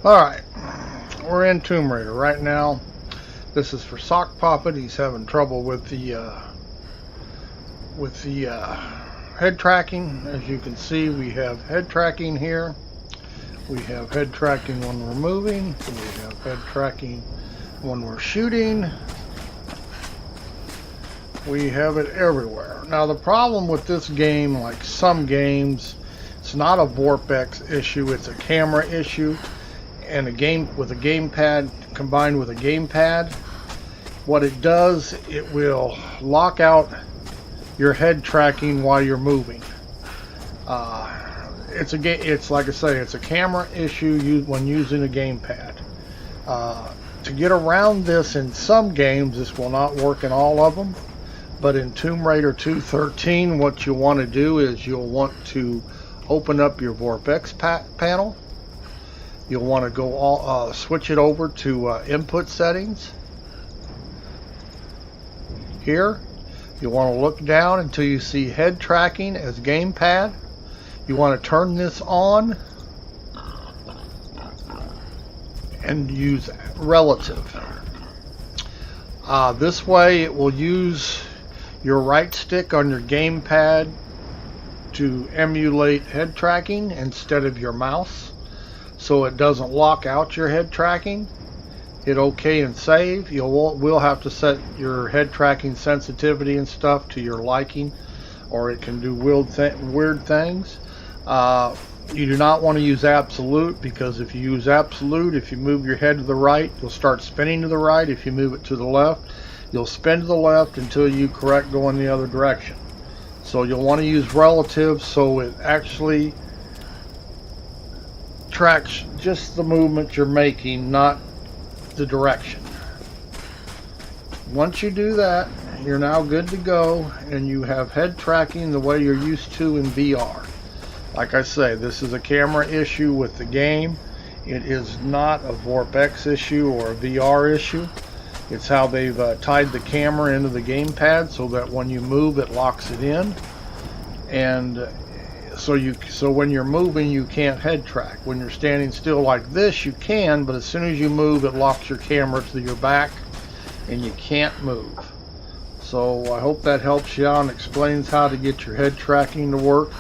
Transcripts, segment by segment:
Alright, we're in Tomb Raider right now. This is for Sock Poppet. He's having trouble with the head tracking. As you can see, we have head tracking here. We have head tracking when we're moving. We have head tracking when we're shooting. We have it everywhere. Now the problem with this game, like some games, it's not a VorpX issue, it's a camera issue. And a game with a gamepad combined with a gamepad, what it does, it will lock out your head tracking while you're moving. It's like I say, it's a camera issue when using a gamepad. To get around this in some games, this will not work in all of them. But in Tomb Raider 2.13, what you want to do is you'll want to open up your VorpX panel. You'll want to go switch it over to input settings. Here, you want to look down until you see head tracking as gamepad. You want to turn this on and use relative. This way it will use your right stick on your gamepad to emulate head tracking instead of your mouse, so it doesn't lock out your head tracking. Hit OK and save. We'll have to set your head tracking sensitivity and stuff to your liking, or it can do weird things. You do not want to use absolute, because if you use absolute, if you move your head to the right, you'll start spinning to the right. If you move it to the left, you'll spin to the left until you correct going the other direction. So you'll want to use relative, so it actually tracks just the movement you're making, not the direction. Once you do that, you're now good to go, and you have head tracking the way you're used to in VR. Like I say, this is a camera issue with the game. It is not a VorpX issue or a VR issue. It's how they've tied the camera into the gamepad so that when you move, it locks it in. And so when you're moving, you can't head track. When you're standing still like this, you can, but as soon as you move, it locks your camera to your back and you can't move. So I hope that helps you out and explains how to get your head tracking to work.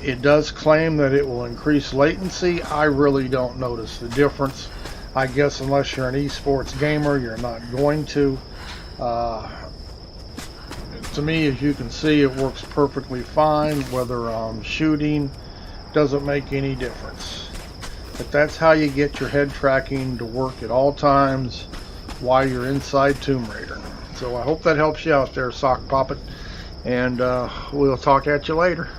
It does claim that it will increase latency. I really don't notice the difference. I guess unless you're an esports gamer, you're not going to. To me, as you can see, it works perfectly fine. Whether I'm shooting, doesn't make any difference. But that's how you get your head tracking to work at all times while you're inside Tomb Raider. So I hope that helps you out there, Sock Poppet, and we'll talk at you later.